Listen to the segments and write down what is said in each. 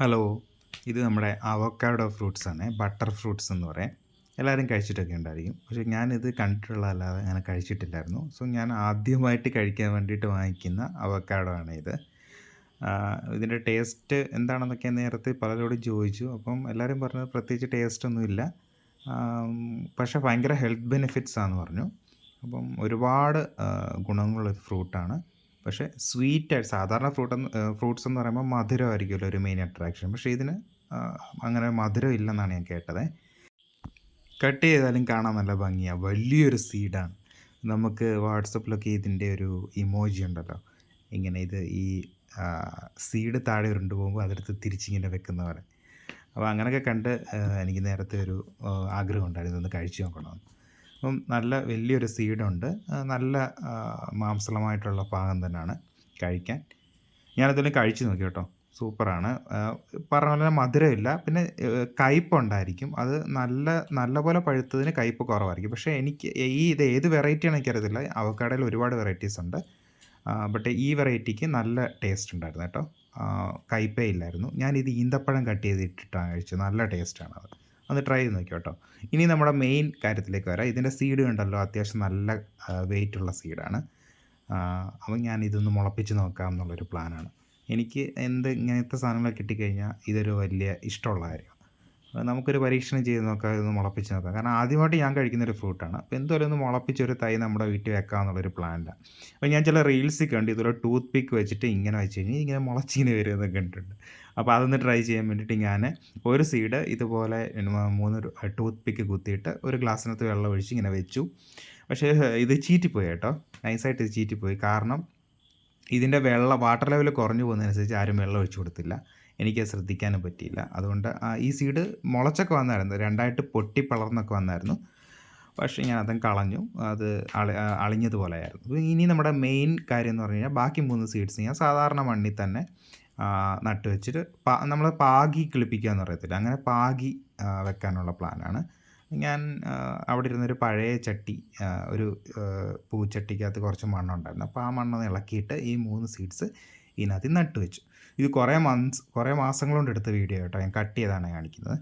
Hello, ഇത് നമ്മുടെ avocado ഫ്രൂട്ട്സാണ്. Butter fruits എന്ന് പറയും. എല്ലാവരും കഴിച്ചിട്ടൊക്കെ ഉണ്ടായിരിക്കും. പക്ഷേ ഞാനിത് കണ്ടിട്ടുള്ളതല്ലാതെ ഞാൻ കഴിച്ചിട്ടില്ലായിരുന്നു. സോ ഞാൻ ആദ്യമായിട്ട് കഴിക്കാൻ വേണ്ടിയിട്ട് വാങ്ങിക്കുന്ന അവക്കാഡോ ആണ് ഇത്. ഇതിൻ്റെ ടേസ്റ്റ് എന്താണെന്നൊക്കെ നേരത്തെ പലരോടും ചോദിച്ചു. അപ്പം എല്ലാവരും പറഞ്ഞത് പ്രത്യേകിച്ച് ടേസ്റ്റൊന്നുമില്ല. പക്ഷേ ഭയങ്കര ഹെൽത്ത് ബെനിഫിറ്റ്സ് ആണെന്ന് പറഞ്ഞു. അപ്പം ഒരുപാട് ഗുണങ്ങളുള്ളൊരു ഫ്രൂട്ടാണ്. പക്ഷേ സ്വീറ്റായിട്ട് സാധാരണ ഫ്രൂട്ട്സ് എന്ന് പറയുമ്പോൾ മധുരമായിരിക്കുമല്ലോ ഒരു മെയിൻ അട്രാക്ഷൻ. പക്ഷേ ഇതിന് അങ്ങനെ മധുരം ഇല്ലെന്നാണ് ഞാൻ കേട്ടത്. കട്ട് ചെയ്താലും കാണാൻ നല്ല ഭംഗിയാണ്. വലിയൊരു സീഡാണ്. നമുക്ക് വാട്സപ്പിലൊക്കെ ഇതിൻ്റെ ഒരു ഇമോജി ഉണ്ടല്ലോ, ഇങ്ങനെ ഈ സീഡ് താഴെ ഉരുണ്ട് പോകുമ്പോൾ അതെടുത്ത് തിരിച്ചിങ്ങനെ വെക്കുന്ന പോലെ. അപ്പോൾ അങ്ങനെയൊക്കെ കണ്ട് എനിക്ക് നേരത്തെ ഒരു ആഗ്രഹം ഉണ്ടായിരുന്നു ഒന്ന് കഴിച്ചു നോക്കണമെന്ന്. അപ്പം നല്ല വലിയൊരു സീഡുണ്ട്. നല്ല മാംസളമായിട്ടുള്ള ഭാഗം തന്നെയാണ് കഴിക്കാൻ. ഞാനതെല്ലാം കഴിച്ച് നോക്കി കേട്ടോ. സൂപ്പറാണ്. പറഞ്ഞ പോലെ മധുരമില്ല. പിന്നെ കയ്പ്പുണ്ടായിരിക്കും. അത് നല്ലപോലെ പഴുത്തതിന് കയ്പ്പ് കുറവായിരിക്കും. പക്ഷേ എനിക്ക് ഇത് ഏത് വെറൈറ്റിയാണെന്ന് എനിക്കറിയത്തില്ല. അവക്കാഡോയിൽ ഒരുപാട് വെറൈറ്റീസ് ഉണ്ട്. ബട്ട് ഈ വെറൈറ്റിക്ക് നല്ല ടേസ്റ്റ് ഉണ്ടായിരുന്നു കേട്ടോ. കയ്പേ ഇല്ലായിരുന്നു. ഞാനിത് ഈന്തപ്പഴം കട്ട് ചെയ്തിട്ടിട്ടാണ് കഴിച്ചത്. നല്ല ടേസ്റ്റാണത്. ഒന്ന് ട്രൈ ചെയ്ത് നോക്കിയോ കേട്ടോ. ഇനി നമ്മുടെ മെയിൻ കാര്യത്തിലേക്ക് വരാം. ഇതിൻ്റെ സീഡ് കണ്ടല്ലോ, അത്യാവശ്യം നല്ല വെയിറ്റുള്ള സീഡാണ്. അപ്പം ഞാൻ ഇതൊന്ന് മുളപ്പിച്ച് നോക്കാം എന്നുള്ളൊരു പ്ലാനാണ്. എനിക്ക് ഇങ്ങനത്തെ സാധനങ്ങളൊക്കെ കിട്ടിക്കഴിഞ്ഞാൽ ഇതൊരു വലിയ ഇഷ്ടമുള്ള കാര്യമാണ്. നമുക്കൊരു പരീക്ഷണം ചെയ്ത് നോക്കാം, ഇതൊന്ന് മുളപ്പിച്ച് നോക്കാം. കാരണം ആദ്യമായിട്ട് ഞാൻ കഴിക്കുന്നൊരു ഫ്രൂട്ടാണ്. അപ്പോൾ എന്തായാലും ഒന്ന് മുളപ്പിച്ചൊരു തൈ നമ്മുടെ വീട്ടിൽ വെക്കാം എന്നുള്ളൊരു പ്ലാനിലാണ്. അപ്പോൾ ഞാൻ ചില റീൽസിൽ കണ്ട് ഇതുപോലെ ടൂത്ത് പിക്ക് വെച്ചിട്ട് ഇങ്ങനെ വെച്ച് കഴിഞ്ഞാൽ ഇങ്ങനെ മുളച്ചിങ്ങനെ വരുമെന്നൊക്കെ കണ്ടിട്ടുണ്ട്. അപ്പോൾ അതൊന്ന് ട്രൈ ചെയ്യാൻ വേണ്ടിയിട്ട് ഞാൻ ഒരു സീഡ് ഇതുപോലെ 3 ടൂത്ത് പിക്ക് കുത്തിയിട്ട് ഒരു ഗ്ലാസ്സിനകത്ത് വെള്ളം ഒഴിച്ച് ഇങ്ങനെ വെച്ചു. പക്ഷേ ഇത് ചീറ്റിപ്പോയി കേട്ടോ. നൈസായിട്ട് ഇത് ചീറ്റിപ്പോയി. കാരണം ഇതിൻ്റെ വാട്ടർ ലെവൽ കുറഞ്ഞു പോകുന്നതനുസരിച്ച് ആരും വെള്ളം ഒഴിച്ചു കൊടുത്തില്ല. എനിക്കത് ശ്രദ്ധിക്കാനും പറ്റിയില്ല. അതുകൊണ്ട് ഈ സീഡ് മുളച്ചൊക്കെ വന്നായിരുന്നു. രണ്ടായിട്ട് പൊട്ടി പിളർന്നൊക്കെ വന്നായിരുന്നു. പക്ഷേ ഞാൻ അതും കളഞ്ഞു. അത് അളിഞ്ഞതുപോലെയായിരുന്നു. ഇനി നമ്മുടെ മെയിൻ കാര്യം എന്ന് പറഞ്ഞു കഴിഞ്ഞാൽ ബാക്കി 3 സീഡ്സ് ഞാൻ സാധാരണ മണ്ണിൽ തന്നെ നട്ട് വെച്ചിട്ട് നമ്മൾ പാകി കിളിപ്പിക്കുക എന്ന് പറയത്തില്ല, അങ്ങനെ പാകി വെക്കാനുള്ള പ്ലാനാണ്. ഞാൻ അവിടെ ഇരുന്നൊരു പഴയ ചട്ടി, ഒരു പൂച്ചട്ടിക്കകത്ത് കുറച്ച് മണ്ണുണ്ടായിരുന്നു. അപ്പോൾ ആ മണ്ണൊന്ന് ഇളക്കിയിട്ട് ഈ 3 സീഡ്സ് ഇതിനകത്ത് നട്ട് വെച്ചു. ഇത് കുറേ മാസങ്ങൾ കൊണ്ട് എടുത്ത വീഡിയോ കേട്ടോ. ഞാൻ കട്ട് ചെയ്താണ് കാണിക്കുന്നത്.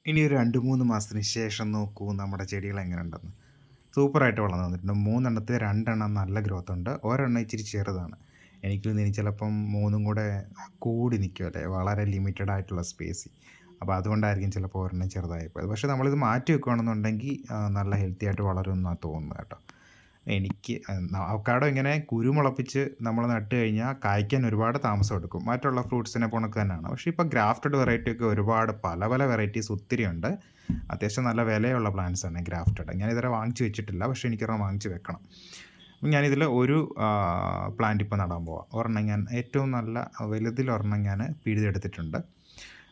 ഇനി ഒരു 2-3 മാസത്തിന് ശേഷം നോക്കൂ നമ്മുടെ ചെടികൾ എങ്ങനെ ഉണ്ടെന്ന്. സൂപ്പറായിട്ട് വളർന്നു വന്നിട്ടുണ്ട്. 3 എണ്ണത്തിൽ 2 എണ്ണം നല്ല ഗ്രോത്ത് ഉണ്ട്. ഒരെണ്ണം ഇച്ചിരി ചെറുതാണ്. എനിക്ക് തോന്നുന്നു ഇനി ചിലപ്പം 3ഉം കൂടെ കൂടി നിൽക്കുമല്ലേ, വളരെ ലിമിറ്റഡ് ആയിട്ടുള്ള സ്പേസ്. അപ്പോൾ അതുകൊണ്ടായിരിക്കും ചിലപ്പോൾ ഒരെണ്ണം ചെറുതായി പോയത്. പക്ഷേ നമ്മളിത് മാറ്റി വെക്കുകയാണെന്നുണ്ടെങ്കിൽ നല്ല ഹെൽത്തി ആയിട്ട് വളരുമെന്നാണ് തോന്നുന്നത് കേട്ടോ. എനിക്ക് അവക്കാഡോ ഇങ്ങനെ കുരുമുളപ്പിച്ച് നമ്മൾ നട്ട് കഴിഞ്ഞാൽ കായ്ക്കാൻ ഒരുപാട് താമസം എടുക്കും. മറ്റുള്ള ഫ്രൂട്ട്സിനെ പോണക്ക് തന്നെയാണ്. പക്ഷേ ഇപ്പോൾ ഗ്രാഫ്റ്റഡ് വെറൈറ്റിയൊക്കെ ഒരുപാട് പല വെറൈറ്റീസ് ഒത്തിരി ഉണ്ട്. അത്യാവശ്യം നല്ല വിലയുള്ള പ്ലാന്റ്സാണ് ഗ്രാഫ്റ്റഡ്. ഞാനിതുവരെ വാങ്ങിച്ച് വെച്ചിട്ടില്ല. പക്ഷേ എനിക്കൊരെണ്ണം വാങ്ങിച്ച് വെക്കണം. ഞാനിതിൽ ഒരു പ്ലാന്റ് ഇപ്പോൾ നടാൻ പോവാം. ഒരെണ്ണം ഞാൻ ഏറ്റവും നല്ല വലുതിലൊരെണ്ണം ഞാൻ പിഴുതെടുത്തിട്ടുണ്ട്.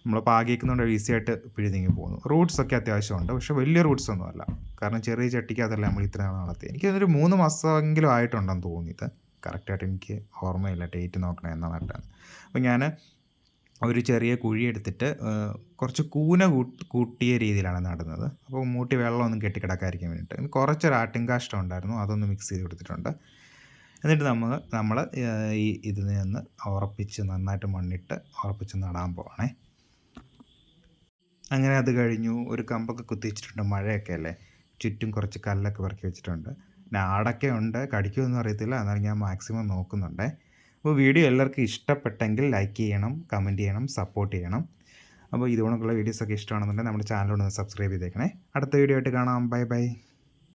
നമ്മൾ പാകിക്കുന്നതുകൊണ്ട് ഈസി ആയിട്ട് പിഴുതിങ്ങി പോകുന്നു. റൂട്ട്സൊക്കെ അത്യാവശ്യമുണ്ട്. പക്ഷേ വലിയ റൂട്ട്സൊന്നുമല്ല. കാരണം ചെറിയ ചട്ടിക്കകത്തല്ല നമ്മൾ ഇത്രയും നടത്തി. എനിക്കതൊരു 3 മാസമെങ്കിലും ആയിട്ടുണ്ടെന്ന് തോന്നിയത്. കറക്റ്റായിട്ട് എനിക്ക് ഓർമ്മയില്ല, ഡേറ്റ് നോക്കണം എന്നാ നട്ടത്. അപ്പോൾ ഞാൻ ഒരു ചെറിയ കുഴി എടുത്തിട്ട് കുറച്ച് കൂന കൂട്ടിയ രീതിയിലാണ് നടുന്നത്. അപ്പോൾ മൂട്ടി വെള്ളമൊന്നും കെട്ടിക്കിടക്കാതിരിക്കാൻ വേണ്ടിയിട്ട് കുറച്ചൊരു ആട്ടിൻ കാഷ്ടം ഉണ്ടായിരുന്നു, അതൊന്ന് മിക്സ് ചെയ്ത് കൊടുത്തിട്ടുണ്ട്. എന്നിട്ട് നമ്മൾ ഇതിൽ നിന്ന് ഉറപ്പിച്ച് നന്നായിട്ട് മണ്ണിട്ട് ഉറപ്പിച്ച് നടാൻ പോവാണേ. അങ്ങനെ അത് കഴിഞ്ഞു. ഒരു കമ്പൊക്കെ കുത്തി വെച്ചിട്ടുണ്ട്. മഴയൊക്കെ അല്ലേ, ചുറ്റും കുറച്ച് കല്ലൊക്കെ പെറുക്കി വെച്ചിട്ടുണ്ട്. പിന്നെ ആടൊക്കെ ഉണ്ട്, കടിക്കുമെന്നും അറിയത്തില്ല. എന്നാലും ഞാൻ മാക്സിമം നോക്കുന്നുണ്ട്. അപ്പോൾ വീഡിയോ എല്ലാവർക്കും ഇഷ്ടപ്പെട്ടെങ്കിൽ ലൈക്ക് ചെയ്യണം, കമൻറ്റ് ചെയ്യണം, സപ്പോർട്ട് ചെയ്യണം. അപ്പോൾ ഇതുകൊണ്ടുള്ള വീഡിയോസൊക്കെ ഇഷ്ടമാണെന്നുണ്ടെങ്കിൽ നമ്മുടെ ചാനലിലൊന്ന് സബ്സ്ക്രൈബ് ചെയ്തേക്കണേ. അടുത്ത വീഡിയോ ആയിട്ട് കാണാം. Bye bye.